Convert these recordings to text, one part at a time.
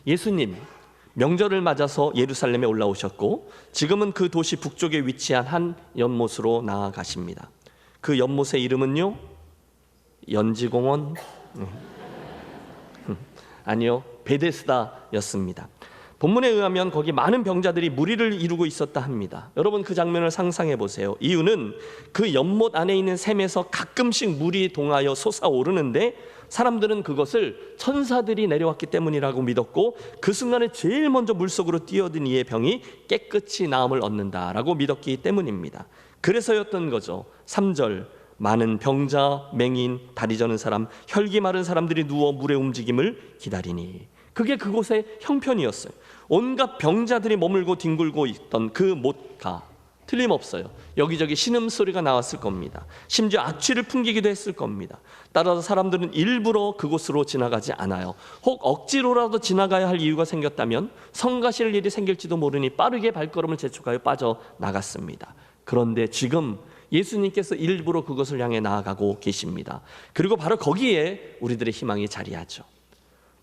예수님 명절을 맞아서 예루살렘에 올라오셨고 지금은 그 도시 북쪽에 위치한 한 연못으로 나아가십니다. 그 연못의 이름은요? 연지공원? 아니요, 베데스다였습니다. 본문에 의하면 거기 많은 병자들이 무리를 이루고 있었다 합니다. 여러분 그 장면을 상상해 보세요. 이유는 그 연못 안에 있는 샘에서 가끔씩 물이 동하여 솟아오르는데 사람들은 그것을 천사들이 내려왔기 때문이라고 믿었고 그 순간에 제일 먼저 물속으로 뛰어든 이의 병이 깨끗이 나음을 얻는다라고 믿었기 때문입니다. 그래서였던 거죠. 3절 많은 병자, 맹인, 다리 저는 사람, 혈기 마른 사람들이 누워 물의 움직임을 기다리니 그게 그곳의 형편이었어요. 온갖 병자들이 머물고 뒹굴고 있던 그 못가 틀림없어요. 여기저기 신음소리가 나왔을 겁니다. 심지어 악취를 풍기기도 했을 겁니다. 따라서 사람들은 일부러 그곳으로 지나가지 않아요. 혹 억지로라도 지나가야 할 이유가 생겼다면 성가실 일이 생길지도 모르니 빠르게 발걸음을 재촉하여 빠져나갔습니다. 그런데 지금 예수님께서 일부러 그것을 향해 나아가고 계십니다. 그리고 바로 거기에 우리들의 희망이 자리하죠.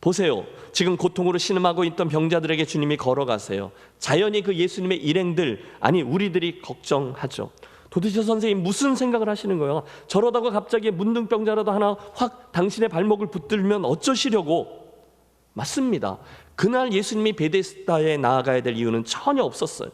보세요. 지금 고통으로 신음하고 있던 병자들에게 주님이 걸어가세요. 자연히 그 예수님의 일행들, 아니 우리들이 걱정하죠. 도대체 선생님 무슨 생각을 하시는 거예요? 저러다가 갑자기 문둥병자라도 하나 확 당신의 발목을 붙들면 어쩌시려고? 맞습니다. 그날 예수님이 베데스다에 나아가야 될 이유는 전혀 없었어요.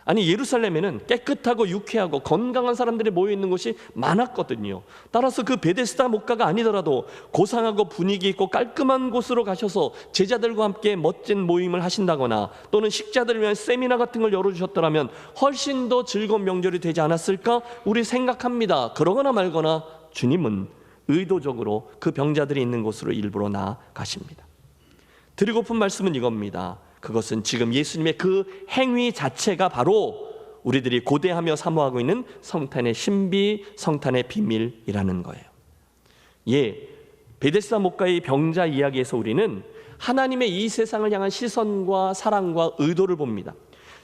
아니 예루살렘에는 깨끗하고 유쾌하고 건강한 사람들이 모여있는 곳이 많았거든요. 따라서 그 베데스다 목가가 아니더라도 고상하고 분위기 있고 깔끔한 곳으로 가셔서 제자들과 함께 멋진 모임을 하신다거나 또는 식자들을 위한 세미나 같은 걸 열어주셨더라면 훨씬 더 즐거운 명절이 되지 않았을까 우리 생각합니다. 그러거나 말거나 주님은 의도적으로 그 병자들이 있는 곳으로 일부러 나아가십니다. 드리고픈 말씀은 이겁니다. 그것은 지금 예수님의 그 행위 자체가 바로 우리들이 고대하며 사모하고 있는 성탄의 신비, 성탄의 비밀이라는 거예요. 베데스다 목가의 병자 이야기에서 우리는 하나님의 이 세상을 향한 시선과 사랑과 의도를 봅니다.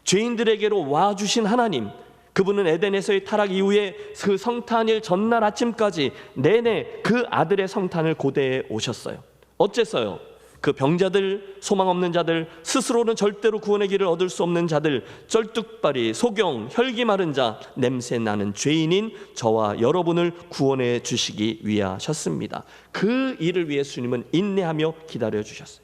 죄인들에게로 와주신 하나님, 그분은 에덴에서의 타락 이후에 그 성탄일 전날 아침까지 내내 그 아들의 성탄을 고대해 오셨어요. 어째서요? 그 병자들, 소망 없는 자들, 스스로는 절대로 구원의 길을 얻을 수 없는 자들, 쩔뚝발이, 소경, 혈기 마른 자, 냄새 나는 죄인인 저와 여러분을 구원해 주시기 위하셨습니다. 그 일을 위해 주님은 인내하며 기다려 주셨어요.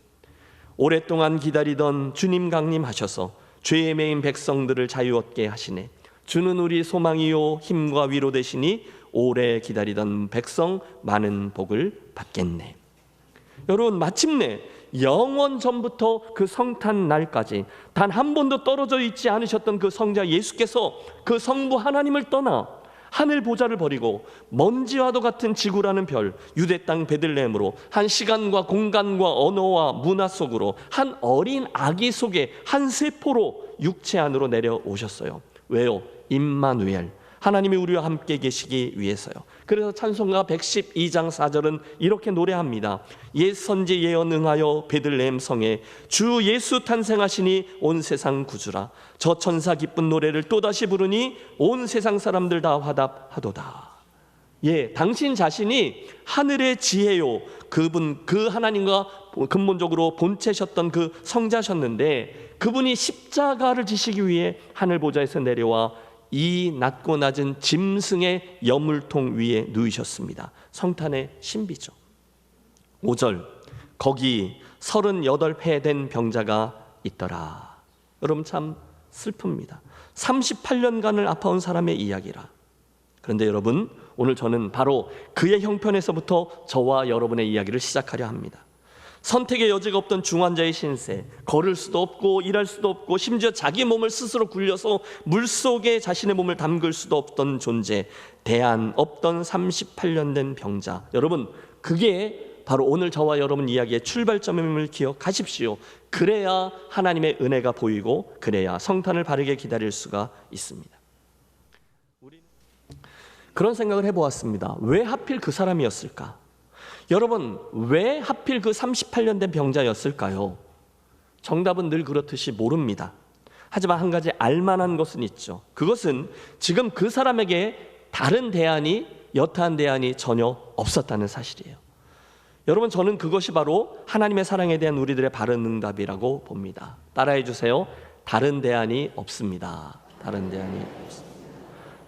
오랫동안 기다리던 주님 강림하셔서 죄에 매인 백성들을 자유 얻게 하시네. 주는 우리 소망이요 힘과 위로 되시니 오래 기다리던 백성 많은 복을 받겠네. 여러분 마침내 영원 전부터 그 성탄 날까지 단 한 번도 떨어져 있지 않으셨던 그 성자 예수께서 그 성부 하나님을 떠나 하늘 보좌를 버리고 먼지와도 같은 지구라는 별 유대 땅 베들레헴으로 한 시간과 공간과 언어와 문화 속으로 한 어린 아기 속에 한 세포로 육체 안으로 내려오셨어요. 왜요? 임마누엘, 하나님이 우리와 함께 계시기 위해서요. 그래서 찬송가 112장 4절은 이렇게 노래합니다. 옛 선지 예언 응하여 베들레헴 성에 주 예수 탄생하시니 온 세상 구주라. 저 천사 기쁜 노래를 또다시 부르니 온 세상 사람들 다 화답하도다. 당신 자신이 하늘의 지혜요, 그분 그 하나님과 근본적으로 본체셨던 그 성자셨는데 그분이 십자가를 지시기 위해 하늘 보좌에서 내려와 이 낮고 낮은 짐승의 여물통 위에 누이셨습니다. 성탄의 신비죠. 5절 거기 38회 된 병자가 있더라. 여러분 참 슬픕니다. 38년간을 아파온 사람의 이야기라. 그런데 여러분 오늘 저는 바로 그의 형편에서부터 저와 여러분의 이야기를 시작하려 합니다. 선택의 여지가 없던 중환자의 신세, 걸을 수도 없고 일할 수도 없고 심지어 자기 몸을 스스로 굴려서 물속에 자신의 몸을 담글 수도 없던 존재, 대안 없던 38년 된 병자. 여러분 그게 바로 오늘 저와 여러분 이야기의 출발점임을 기억하십시오. 그래야 하나님의 은혜가 보이고 그래야 성탄을 바르게 기다릴 수가 있습니다. 그런 생각을 해보았습니다. 왜 하필 그 사람이었을까? 여러분 왜 하필 그 38년 된 병자였을까요? 정답은 늘 그렇듯이 모릅니다. 하지만 한 가지 알만한 것은 있죠. 그것은 지금 그 사람에게 다른 대안이, 여타한 대안이 전혀 없었다는 사실이에요. 여러분, 저는 그것이 바로 하나님의 사랑에 대한 우리들의 바른 응답이라고 봅니다. 따라해 주세요. 다른 대안이 없습니다. 다른 대안이 없습니다.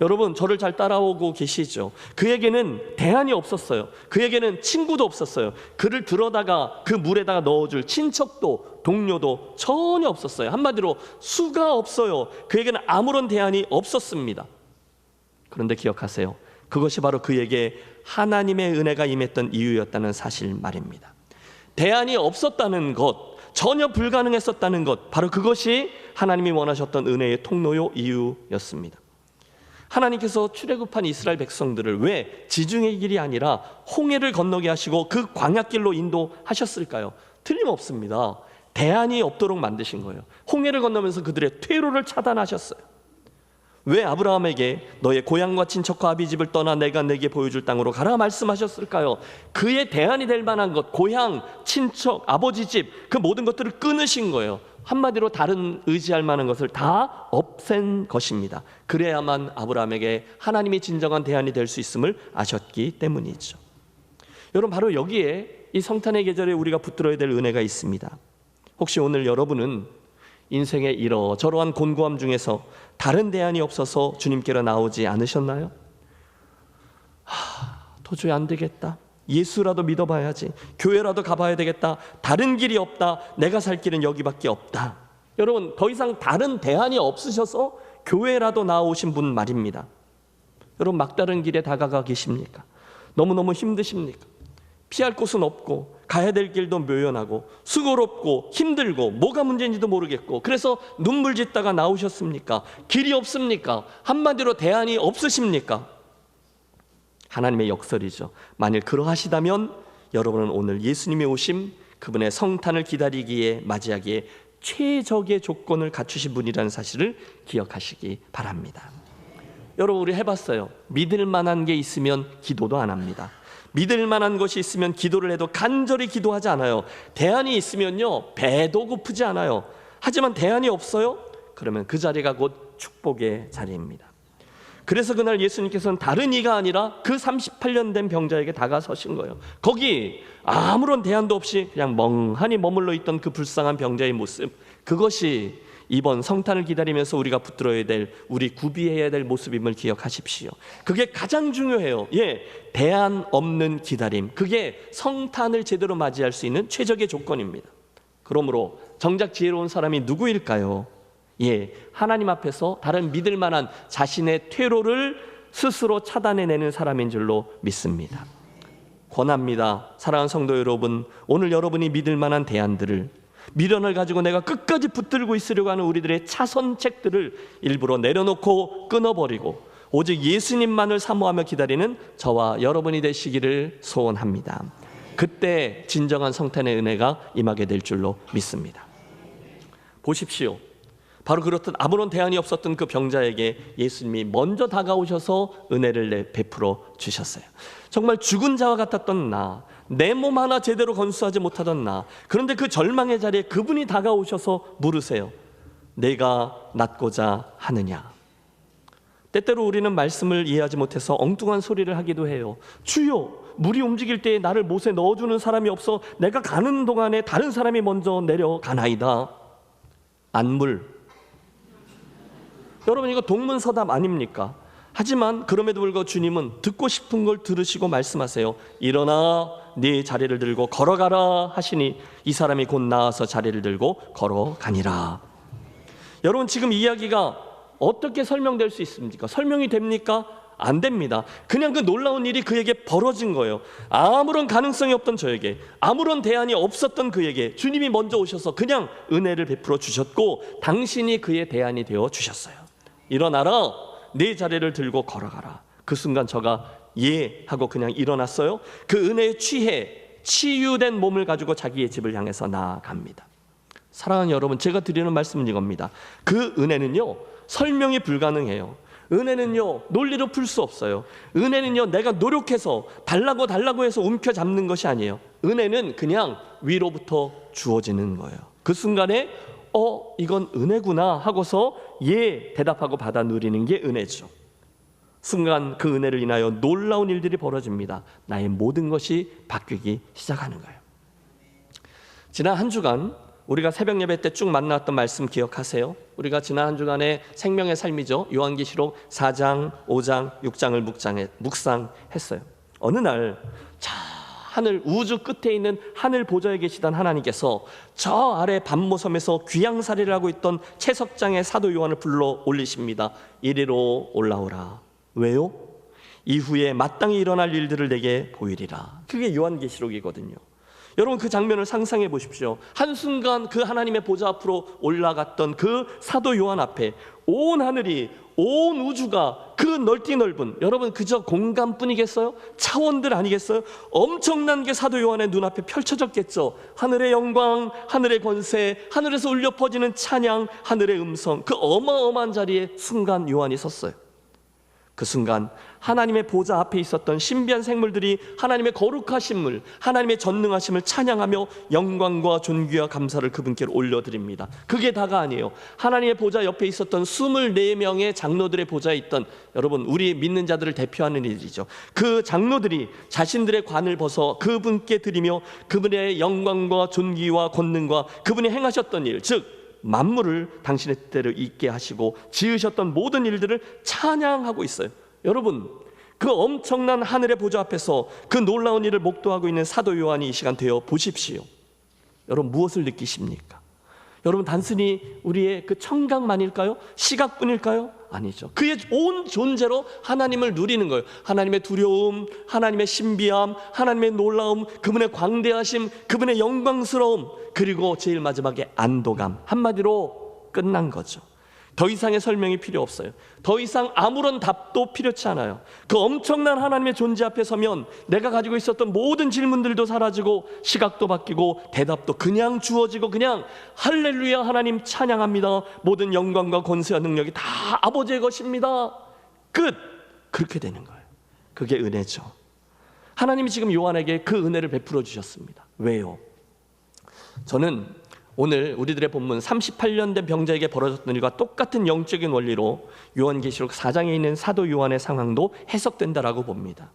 여러분, 저를 잘 따라오고 계시죠? 그에게는 대안이 없었어요. 그에게는 친구도 없었어요. 그를 들어다가 그 물에다가 넣어줄 친척도 동료도 전혀 없었어요. 한마디로 수가 없어요. 그에게는 아무런 대안이 없었습니다. 그런데 기억하세요. 그것이 바로 그에게 하나님의 은혜가 임했던 이유였다는 사실 말입니다. 대안이 없었다는 것, 전혀 불가능했었다는 것, 바로 그것이 하나님이 원하셨던 은혜의 통로요 이유였습니다. 하나님께서 출애굽한 이스라엘 백성들을 왜 지중해 길이 아니라 홍해를 건너게 하시고 그 광야길로 인도하셨을까요? 틀림없습니다. 대안이 없도록 만드신 거예요. 홍해를 건너면서 그들의 퇴로를 차단하셨어요. 왜 아브라함에게 너의 고향과 친척과 아비집을 떠나 내가 내게 보여줄 땅으로 가라 말씀하셨을까요? 그의 대안이 될 만한 것, 고향, 친척, 아버지 집, 그 모든 것들을 끊으신 거예요. 한마디로 다른 의지할 만한 것을 다 없앤 것입니다. 그래야만 아브라함에게 하나님이 진정한 대안이 될 수 있음을 아셨기 때문이죠. 여러분, 바로 여기에 이 성탄의 계절에 우리가 붙들어야 될 은혜가 있습니다. 혹시 오늘 여러분은 인생의 이러저러한 곤고함 중에서 다른 대안이 없어서 주님께로 나오지 않으셨나요? 도저히 안 되겠다. 예수라도 믿어봐야지. 교회라도 가봐야 되겠다. 다른 길이 없다. 내가 살 길은 여기밖에 없다. 여러분, 더 이상 다른 대안이 없으셔서 교회라도 나오신 분 말입니다. 여러분, 막다른 길에 다가가 계십니까? 너무너무 힘드십니까? 피할 곳은 없고 가야 될 길도 묘연하고 수고롭고 힘들고 뭐가 문제인지도 모르겠고 그래서 눈물 짓다가 나오셨습니까? 길이 없습니까? 한마디로 대안이 없으십니까? 하나님의 역설이죠. 만일 그러하시다면 여러분은 오늘 예수님이 오심, 그분의 성탄을 기다리기에 맞이하기에 최적의 조건을 갖추신 분이라는 사실을 기억하시기 바랍니다. 여러분, 우리 해봤어요. 믿을 만한 게 있으면 기도도 안 합니다. 믿을 만한 것이 있으면 기도를 해도 간절히 기도하지 않아요. 대안이 있으면요, 배도 고프지 않아요. 하지만 대안이 없어요? 그러면 그 자리가 곧 축복의 자리입니다. 그래서 그날 예수님께서는 다른 이가 아니라 그 38년 된 병자에게 다가서신 거예요. 거기 아무런 대안도 없이 그냥 멍하니 머물러 있던 그 불쌍한 병자의 모습, 그것이 이번 성탄을 기다리면서 우리가 붙들어야 될, 우리 구비해야 될 모습임을 기억하십시오. 그게 가장 중요해요. 대안 없는 기다림, 그게 성탄을 제대로 맞이할 수 있는 최적의 조건입니다. 그러므로 정작 지혜로운 사람이 누구일까요? 하나님 앞에서 다른 믿을 만한 자신의 퇴로를 스스로 차단해내는 사람인 줄로 믿습니다. 권합니다. 사랑하는 성도 여러분, 오늘 여러분이 믿을 만한 대안들을, 미련을 가지고 내가 끝까지 붙들고 있으려고 하는 우리들의 차선책들을 일부러 내려놓고 끊어버리고 오직 예수님만을 사모하며 기다리는 저와 여러분이 되시기를 소원합니다. 그때 진정한 성탄의 은혜가 임하게 될 줄로 믿습니다. 보십시오. 바로 그렇듯 아무런 대안이 없었던 그 병자에게 예수님이 먼저 다가오셔서 은혜를 베풀어 주셨어요. 정말 죽은 자와 같았던 나, 내 몸 하나 제대로 건수하지 못하던 나, 그런데 그 절망의 자리에 그분이 다가오셔서 물으세요. 내가 낫고자 하느냐? 때때로 우리는 말씀을 이해하지 못해서 엉뚱한 소리를 하기도 해요. 주여, 물이 움직일 때에 나를 못에 넣어주는 사람이 없어 내가 가는 동안에 다른 사람이 먼저 내려가나이다. 안물. 여러분, 이거 동문서답 아닙니까? 하지만 그럼에도 불구하고 주님은 듣고 싶은 걸 들으시고 말씀하세요. 일어나 네 자리를 들고 걸어가라 하시니 이 사람이 곧 나와서 자리를 들고 걸어가니라. 여러분, 지금 이야기가 어떻게 설명될 수 있습니까? 설명이 됩니까? 안 됩니다. 그냥 그 놀라운 일이 그에게 벌어진 거예요. 아무런 가능성이 없던 저에게, 아무런 대안이 없었던 그에게 주님이 먼저 오셔서 그냥 은혜를 베풀어 주셨고 당신이 그의 대안이 되어 주셨어요. 일어나라, 네 자리를 들고 걸어가라. 그 순간 저가 예 하고 그냥 일어났어요. 그 은혜에 취해 치유된 몸을 가지고 자기의 집을 향해서 나아갑니다. 사랑하는 여러분, 제가 드리는 말씀은 이겁니다. 그 은혜는요, 설명이 불가능해요. 은혜는요, 논리로 풀 수 없어요. 은혜는요, 내가 노력해서 달라고 해서 움켜잡는 것이 아니에요. 은혜는 그냥 위로부터 주어지는 거예요. 그 순간에 이건 은혜구나 하고서 예 대답하고 받아 누리는 게 은혜죠. 순간 그 은혜를 인하여 놀라운 일들이 벌어집니다. 나의 모든 것이 바뀌기 시작하는 거예요. 지난 한 주간 우리가 새벽 예배 때 쭉 만나왔던 말씀 기억하세요? 우리가 지난 한 주간의 생명의 삶이죠. 요한계시록 4장, 5장, 6장을 묵상했어요. 어느 날 저 하늘 우주 끝에 있는 하늘 보좌에 계시던 하나님께서 저 아래 반모섬에서 귀양살이를 하고 있던 채석장의 사도 요한을 불러 올리십니다. 이리로 올라오라. 왜요? 이후에 마땅히 일어날 일들을 내게 보이리라. 그게 요한계시록이거든요. 여러분 그 장면을 상상해 보십시오. 한순간 그 하나님의 보좌 앞으로 올라갔던 그 사도 요한 앞에 온 하늘이, 온 우주가, 그 넓디 넓은, 여러분 그저 공간뿐이겠어요? 차원들 아니겠어요? 엄청난 게 사도 요한의 눈앞에 펼쳐졌겠죠. 하늘의 영광, 하늘의 권세, 하늘에서 울려 퍼지는 찬양, 하늘의 음성, 그 어마어마한 자리에 순간 요한이 섰어요. 그 순간 하나님의 보좌 앞에 있었던 신비한 생물들이 하나님의 거룩하심을, 하나님의 전능하심을 찬양하며 영광과 존귀와 감사를 그분께 올려드립니다. 그게 다가 아니에요. 하나님의 보좌 옆에 있었던 24명의 장로들의 보좌에 있던, 여러분 우리 믿는 자들을 대표하는 일이죠. 그 장로들이 자신들의 관을 벗어 그분께 드리며 그분의 영광과 존귀와 권능과 그분이 행하셨던 일, 즉 만물을 당신의 뜻대로 있게 하시고 지으셨던 모든 일들을 찬양하고 있어요. 여러분 그 엄청난 하늘의 보좌 앞에서 그 놀라운 일을 목도하고 있는 사도 요한이 이 시간 되어 보십시오. 여러분 무엇을 느끼십니까? 여러분 단순히 우리의 그 청각만일까요? 시각뿐일까요? 아니죠. 그의 온 존재로 하나님을 누리는 거예요. 하나님의 두려움, 하나님의 신비함, 하나님의 놀라움, 그분의 광대하심, 그분의 영광스러움, 그리고 제일 마지막에 안도감. 한마디로 끝난 거죠. 더 이상의 설명이 필요 없어요. 더 이상 아무런 답도 필요치 않아요. 그 엄청난 하나님의 존재 앞에 서면 내가 가지고 있었던 모든 질문들도 사라지고 시각도 바뀌고 대답도 그냥 주어지고 그냥 할렐루야 하나님 찬양합니다. 모든 영광과 권세와 능력이 다 아버지의 것입니다. 끝! 그렇게 되는 거예요. 그게 은혜죠. 하나님이 지금 요한에게 그 은혜를 베풀어 주셨습니다. 왜요? 저는 오늘 우리들의 본문 38년 된 병자에게 벌어졌던 일과 똑같은 영적인 원리로 요한계시록 4장에 있는 사도 요한의 상황도 해석된다라고 봅니다.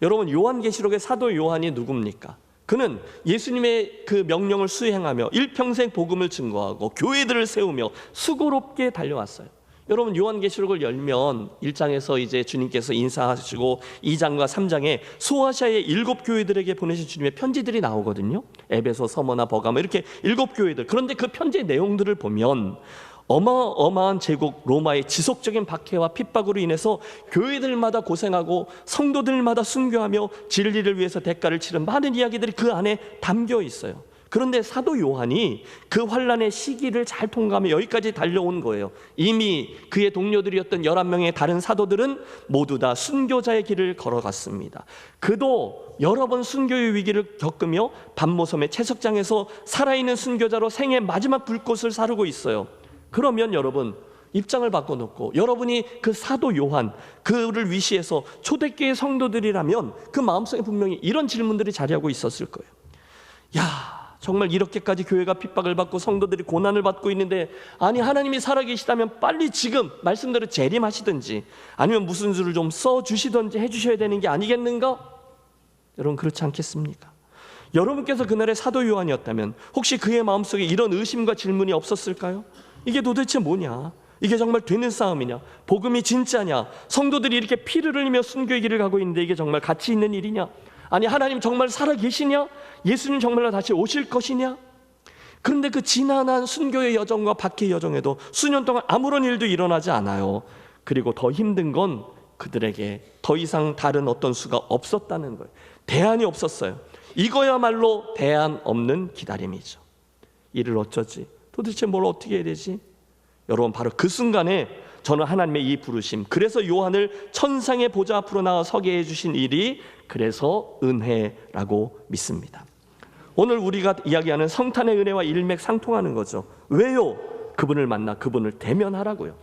여러분 요한계시록의 사도 요한이 누굽니까? 그는 예수님의 그 명령을 수행하며 일평생 복음을 증거하고 교회들을 세우며 수고롭게 달려왔어요. 여러분 요한계시록을 열면 1장에서 이제 주님께서 인사하시고 2장과 3장에 소아시아의 7교회들에게 보내신 주님의 편지들이 나오거든요. 에베소, 서머나, 버가모 이렇게 7교회들. 그런데 그 편지의 내용들을 보면 어마어마한 제국 로마의 지속적인 박해와 핍박으로 인해서 교회들마다 고생하고 성도들마다 순교하며 진리를 위해서 대가를 치른 많은 이야기들이 그 안에 담겨 있어요. 그런데 사도 요한이 그 환란의 시기를 잘 통과하며 여기까지 달려온 거예요. 이미 그의 동료들이었던 11명의 다른 사도들은 모두 다 순교자의 길을 걸어갔습니다. 그도 여러 번 순교의 위기를 겪으며 반모섬의 채석장에서 살아있는 순교자로 생애 마지막 불꽃을 사르고 있어요. 그러면 여러분 입장을 바꿔놓고 여러분이 그 사도 요한 그를 위시해서 초대교회 성도들이라면 그 마음속에 분명히 이런 질문들이 자리하고 있었을 거예요. 야, 정말 이렇게까지 교회가 핍박을 받고 성도들이 고난을 받고 있는데 아니 하나님이 살아계시다면 빨리 지금 말씀대로 재림하시든지 아니면 무슨 수를 좀 써주시든지 해주셔야 되는 게 아니겠는가? 여러분 그렇지 않겠습니까? 여러분께서 그날의 사도 요한이었다면 혹시 그의 마음속에 이런 의심과 질문이 없었을까요? 이게 도대체 뭐냐? 이게 정말 되는 싸움이냐? 복음이 진짜냐? 성도들이 이렇게 피를 흘리며 순교의 길을 가고 있는데 이게 정말 가치 있는 일이냐? 아니 하나님 정말 살아계시냐? 예수님 정말로 다시 오실 것이냐? 그런데 그 지난한 순교의 여정과 박해의 여정에도 수년 동안 아무런 일도 일어나지 않아요. 그리고 더 힘든 건 그들에게 더 이상 다른 어떤 수가 없었다는 거예요. 대안이 없었어요. 이거야말로 대안 없는 기다림이죠. 이를 어쩌지? 도대체 뭘 어떻게 해야 되지? 여러분 바로 그 순간에 저는 하나님의 이 부르심, 그래서 요한을 천상의 보좌 앞으로 나와 서게 해주신 일이 그래서 은혜라고 믿습니다. 오늘 우리가 이야기하는 성탄의 은혜와 일맥상통하는 거죠. 왜요? 그분을 만나 그분을 대면하라고요.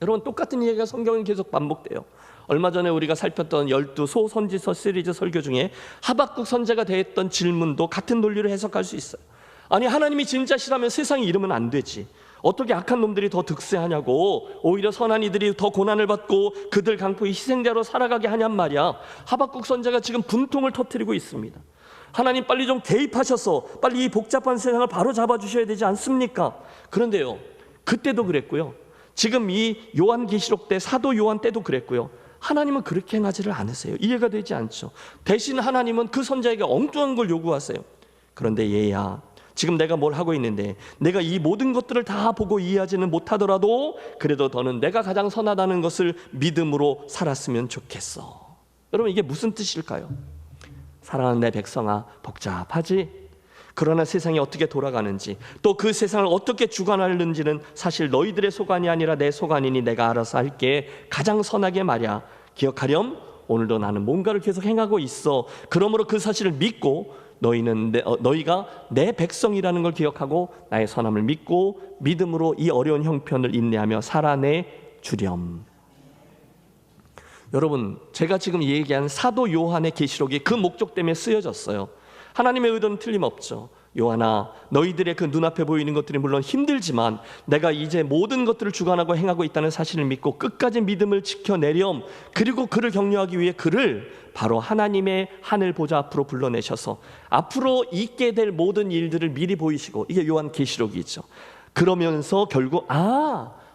여러분 똑같은 이야기가 성경은 계속 반복돼요. 얼마 전에 우리가 살폈던 12 소선지서 시리즈 설교 중에 하박국 선지자가 대했던 질문도 같은 논리로 해석할 수 있어요. 아니 하나님이 진짜시라면 세상에 이러면 안 되지. 어떻게 악한 놈들이 더 득세하냐고, 오히려 선한 이들이 더 고난을 받고 그들 강포의 희생자로 살아가게 하냔 말이야. 하박국 선지자가 지금 분통을 터뜨리고 있습니다. 하나님 빨리 좀 개입하셔서 빨리 이 복잡한 세상을 바로 잡아주셔야 되지 않습니까? 그런데요, 그때도 그랬고요, 지금 이 요한계시록 때 사도 요한 때도 그랬고요, 하나님은 그렇게 행하지를 않으세요. 이해가 되지 않죠. 대신 하나님은 그 선지자에게 엉뚱한 걸 요구하세요. 그런데 얘야, 지금 내가 뭘 하고 있는데 내가 이 모든 것들을 다 보고 이해하지는 못하더라도 그래도 너는 내가 가장 선하다는 것을 믿음으로 살았으면 좋겠어. 여러분, 이게 무슨 뜻일까요? 사랑하는 내 백성아, 복잡하지? 그러나 세상이 어떻게 돌아가는지, 또 그 세상을 어떻게 주관하는지는 사실 너희들의 소관이 아니라 내 소관이니 내가 알아서 할게. 가장 선하게 말이야. 기억하렴, 오늘도 나는 뭔가를 계속 행하고 있어. 그러므로 그 사실을 믿고 너희가 내 백성이라는 걸 기억하고 나의 선함을 믿고 믿음으로 이 어려운 형편을 인내하며 살아내 주렴. 여러분, 제가 지금 얘기한 사도 요한의 계시록이 그 목적 때문에 쓰여졌어요. 하나님의 의도는 틀림없죠. 요한아, 너희들의 그 눈앞에 보이는 것들이 물론 힘들지만 내가 이제 모든 것들을 주관하고 행하고 있다는 사실을 믿고 끝까지 믿음을 지켜내렴. 그리고 그를 격려하기 위해 그를 바로 하나님의 하늘 보좌 앞으로 불러내셔서 앞으로 있게 될 모든 일들을 미리 보이시고, 이게 요한계시록이죠. 그러면서 결국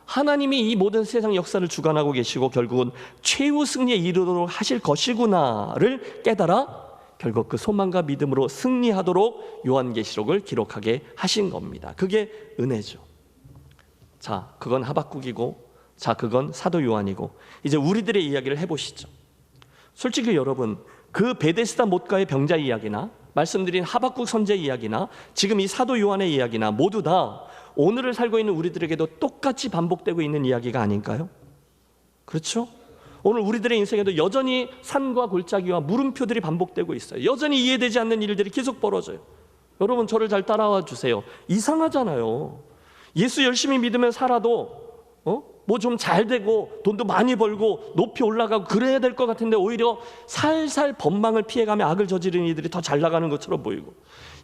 하나님이 이 모든 세상 역사를 주관하고 계시고 결국은 최후 승리에 이르도록 하실 것이구나를 깨달아 결국 그 소망과 믿음으로 승리하도록 요한계시록을 기록하게 하신 겁니다. 그게 은혜죠. 자, 그건 하박국이고, 자, 그건 사도 요한이고, 이제 우리들의 이야기를 해보시죠. 솔직히 여러분, 그 베데스다 못가의 병자 이야기나 말씀드린 하박국 선지 이야기나 지금 이 사도 요한의 이야기나 모두 다 오늘을 살고 있는 우리들에게도 똑같이 반복되고 있는 이야기가 아닌가요? 그렇죠? 오늘 우리들의 인생에도 여전히 산과 골짜기와 물음표들이 반복되고 있어요. 여전히 이해되지 않는 일들이 계속 벌어져요. 여러분, 저를 잘 따라와 주세요. 이상하잖아요. 예수 열심히 믿으면 살아도 뭐 좀 잘 되고 돈도 많이 벌고 높이 올라가고 그래야 될 것 같은데 오히려 살살 법망을 피해가며 악을 저지르는 이들이 더 잘 나가는 것처럼 보이고,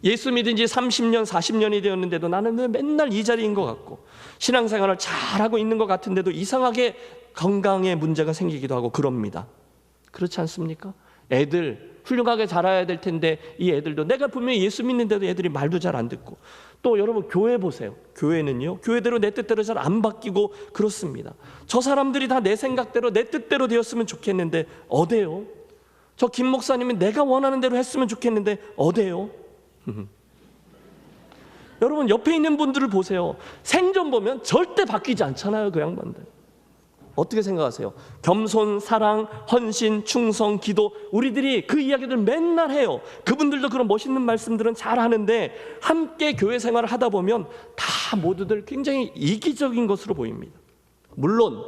예수 믿은 지 30년 40년이 되었는데도 나는 왜 맨날 이 자리인 것 같고, 신앙생활을 잘하고 있는 것 같은데도 이상하게 건강에 문제가 생기기도 하고 그럽니다. 그렇지 않습니까? 애들 훌륭하게 자라야 될 텐데 이 애들도 내가 분명히 예수 믿는데도 애들이 말도 잘 안 듣고, 또 여러분 교회 보세요. 교회는요, 교회대로 내 뜻대로 잘 안 바뀌고 그렇습니다. 저 사람들이 다 내 생각대로 내 뜻대로 되었으면 좋겠는데 어때요? 저 김 목사님은 내가 원하는 대로 했으면 좋겠는데 어때요? 여러분, 옆에 있는 분들을 보세요. 생전 보면 절대 바뀌지 않잖아요. 그 양반들 어떻게 생각하세요? 겸손, 사랑, 헌신, 충성, 기도, 우리들이 그 이야기들 맨날 해요. 그분들도 그런 멋있는 말씀들은 잘 하는데 함께 교회 생활을 하다 보면 다 모두들 굉장히 이기적인 것으로 보입니다. 물론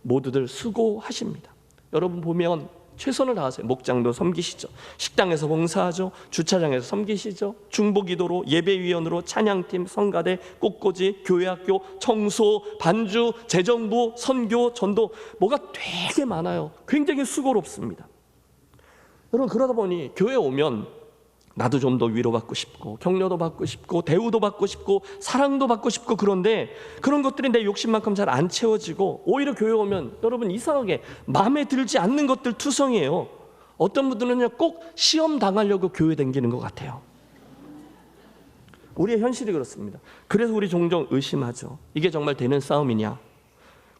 모두들 수고하십니다. 여러분 보면 최선을 다하세요. 목장도 섬기시죠. 식당에서 봉사하죠. 주차장에서 섬기시죠. 중보기도로, 예배위원으로, 찬양팀, 성가대, 꽃꽂이, 교회학교, 청소, 반주, 재정부, 선교, 전도, 뭐가 되게 많아요. 굉장히 수고롭습니다. 여러분, 그러다 보니 교회에 오면 나도 좀 더 위로받고 싶고 격려도 받고 싶고 대우도 받고 싶고 사랑도 받고 싶고, 그런데 그런 것들이 내 욕심만큼 잘 안 채워지고 오히려 교회 오면 여러분 이상하게 마음에 들지 않는 것들 투성이에요. 어떤 분들은요, 꼭 시험 당하려고 교회 다니는 것 같아요. 우리의 현실이 그렇습니다. 그래서 우리 종종 의심하죠. 이게 정말 되는 싸움이냐?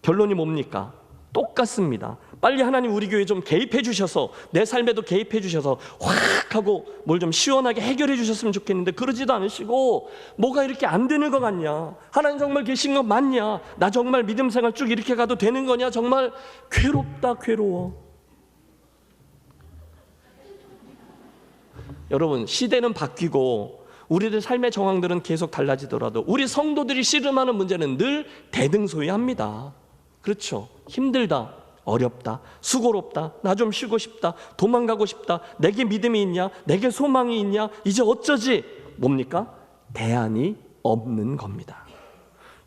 결론이 뭡니까? 똑같습니다. 빨리 하나님 우리 교회에 좀 개입해 주셔서 내 삶에도 개입해 주셔서 확 하고 뭘 좀 시원하게 해결해 주셨으면 좋겠는데 그러지도 않으시고, 뭐가 이렇게 안 되는 것 같냐? 하나님 정말 계신 거 맞냐? 나 정말 믿음 생활 쭉 이렇게 가도 되는 거냐? 정말 괴롭다, 괴로워. 여러분, 시대는 바뀌고 우리들 삶의 정황들은 계속 달라지더라도 우리 성도들이 씨름하는 문제는 늘 대등소이합니다. 그렇죠? 힘들다, 어렵다, 수고롭다, 나 좀 쉬고 싶다, 도망가고 싶다, 내게 믿음이 있냐, 내게 소망이 있냐, 이제 어쩌지? 뭡니까? 대안이 없는 겁니다.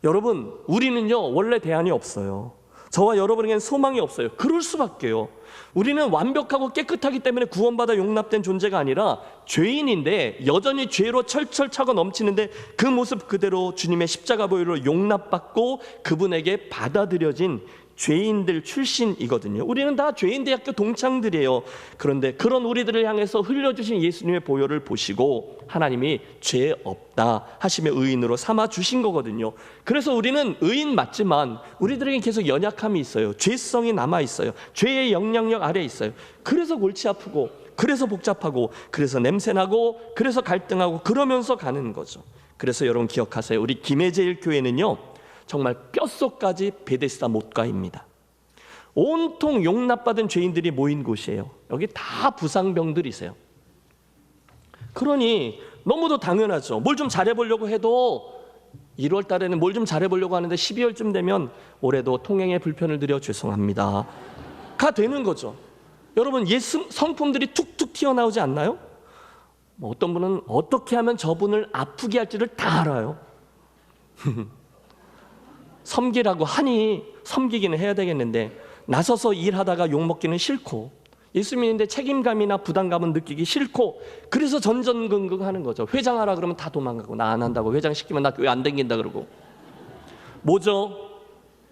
여러분, 우리는요 원래 대안이 없어요. 저와 여러분에게는 소망이 없어요. 그럴 수밖에요. 우리는 완벽하고 깨끗하기 때문에 구원받아 용납된 존재가 아니라 죄인인데 여전히 죄로 철철 차고 넘치는데 그 모습 그대로 주님의 십자가 보혈로 용납받고 그분에게 받아들여진 죄인들 출신이거든요. 우리는 다 죄인대학교 동창들이에요. 그런데 그런 우리들을 향해서 흘려주신 예수님의 보혈을 보시고 하나님이 죄 없다 하시며 의인으로 삼아주신 거거든요. 그래서 우리는 의인 맞지만 우리들에게 계속 연약함이 있어요. 죄성이 남아있어요. 죄의 영향력 아래에 있어요. 그래서 골치 아프고, 그래서 복잡하고, 그래서 냄새나고, 그래서 갈등하고, 그러면서 가는 거죠. 그래서 여러분 기억하세요. 우리 김해제일교회는요 정말 뼛속까지 베데스다 못가입니다. 온통 용납받은 죄인들이 모인 곳이에요. 여기 다 부상병들이세요. 그러니 너무도 당연하죠. 뭘 좀 잘해보려고 해도 1월 달에는 뭘 좀 잘해보려고 하는데 12월쯤 되면 올해도 통행에 불편을 드려 죄송합니다 가 되는 거죠. 여러분 옛 성품들이 툭툭 튀어나오지 않나요? 어떤 분은 어떻게 하면 저분을 아프게 할지를 다 알아요. 섬기라고 하니 섬기기는 해야 되겠는데 나서서 일하다가 욕먹기는 싫고 예수 믿는데 책임감이나 부담감은 느끼기 싫고 그래서 전전긍긍하는 거죠. 회장하라 그러면 다 도망가고 나 안 한다고 회장 시키면 나 교회 안 댕긴다 그러고 뭐죠?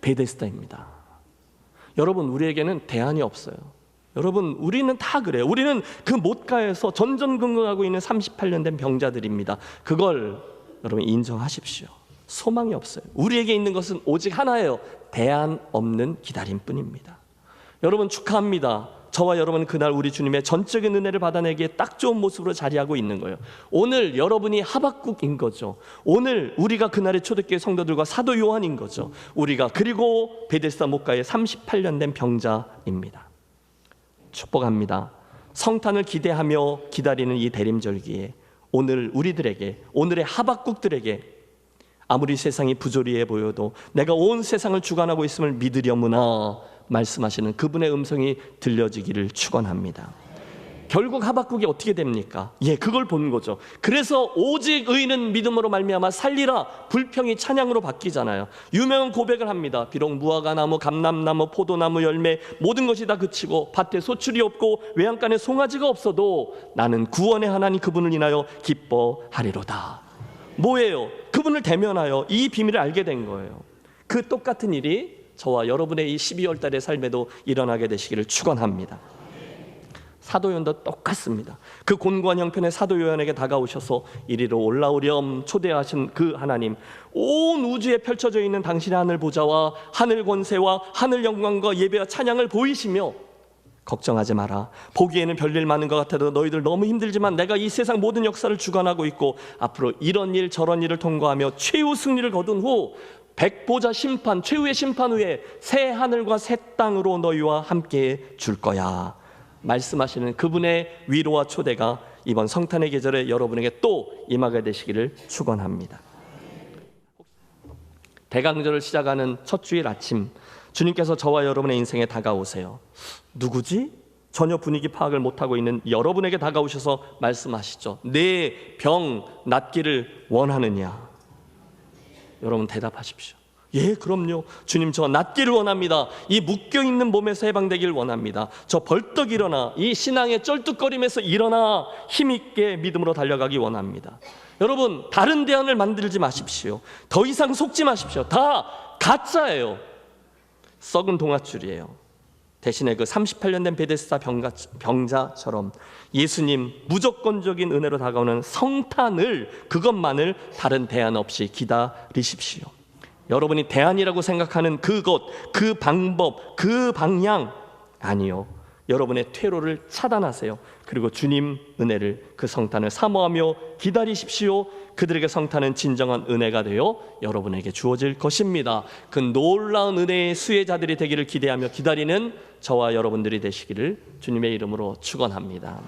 베데스다입니다. 여러분 우리에게는 대안이 없어요. 여러분 우리는 다 그래요. 우리는 그 못가에서 전전긍긍하고 있는 38년 된 병자들입니다. 그걸 여러분 인정하십시오. 소망이 없어요. 우리에게 있는 것은 오직 하나예요. 대안 없는 기다림뿐입니다. 여러분 축하합니다. 저와 여러분은 그날 우리 주님의 전적인 은혜를 받아내기에 딱 좋은 모습으로 자리하고 있는 거예요. 오늘 여러분이 하박국인 거죠. 오늘 우리가 그날의 초대교회 성도들과 사도 요한인 거죠. 우리가 그리고 베데스다 못가의 38년 된 병자입니다. 축복합니다. 성탄을 기대하며 기다리는 이 대림절기에 오늘 우리들에게, 오늘의 하박국들에게 아무리 세상이 부조리해 보여도 내가 온 세상을 주관하고 있음을 믿으려무나 말씀하시는 그분의 음성이 들려지기를 축원합니다. 결국 하박국이 어떻게 됩니까? 그걸 본 거죠. 그래서 오직 의인은 믿음으로 말미암아 살리라 불평이 찬양으로 바뀌잖아요. 유명한 고백을 합니다. 비록 무화과나무, 감람나무, 포도나무 열매 모든 것이 다 그치고 밭에 소출이 없고 외양간에 송아지가 없어도 나는 구원의 하나님 그분을 인하여 기뻐하리로다. 뭐예요? 그분을 대면하여 이 비밀을 알게 된 거예요. 그 똑같은 일이 저와 여러분의 이 12월 달의 삶에도 일어나게 되시기를 축원합니다. 사도 요한도 똑같습니다. 그 곤고한 형편의 사도 요한에게 다가오셔서 이리로 올라오렴 초대하신 그 하나님, 온 우주에 펼쳐져 있는 당신의 하늘 보좌와 하늘 권세와 하늘 영광과 예배와 찬양을 보이시며 걱정하지 마라. 보기에는 별일 많은 것 같아도 너희들 너무 힘들지만 내가 이 세상 모든 역사를 주관하고 있고 앞으로 이런 일 저런 일을 통과하며 최후 승리를 거둔 후 백보자 심판, 최후의 심판 후에 새 하늘과 새 땅으로 너희와 함께 줄 거야 말씀하시는 그분의 위로와 초대가 이번 성탄의 계절에 여러분에게 또 임하게 되시기를 축원합니다. 대강절을 시작하는 첫 주일 아침 주님께서 저와 여러분의 인생에 다가오세요. 누구지? 전혀 분위기 파악을 못하고 있는 여러분에게 다가오셔서 말씀하시죠. 내 병 낫기를 원하느냐? 여러분 대답하십시오. 예, 그럼요. 주님, 저 낫기를 원합니다. 이 묶여있는 몸에서 해방되기를 원합니다. 저 벌떡 일어나 이 신앙의 쩔뚝거림에서 일어나 힘있게 믿음으로 달려가기 원합니다. 여러분 다른 대안을 만들지 마십시오. 더 이상 속지 마십시오. 다 가짜예요. 썩은 동아줄이에요. 대신에 그 38년 된 베데스다 병자처럼 예수님 무조건적인 은혜로 다가오는 성탄을, 그것만을 다른 대안 없이 기다리십시오. 여러분이 대안이라고 생각하는 그것, 그 방법, 그 방향 아니요. 여러분의 퇴로를 차단하세요. 그리고 주님 은혜를, 그 성탄을 사모하며 기다리십시오. 그들에게 성탄은 진정한 은혜가 되어 여러분에게 주어질 것입니다. 그 놀라운 은혜의 수혜자들이 되기를 기대하며 기다리는 저와 여러분들이 되시기를 주님의 이름으로 축원합니다.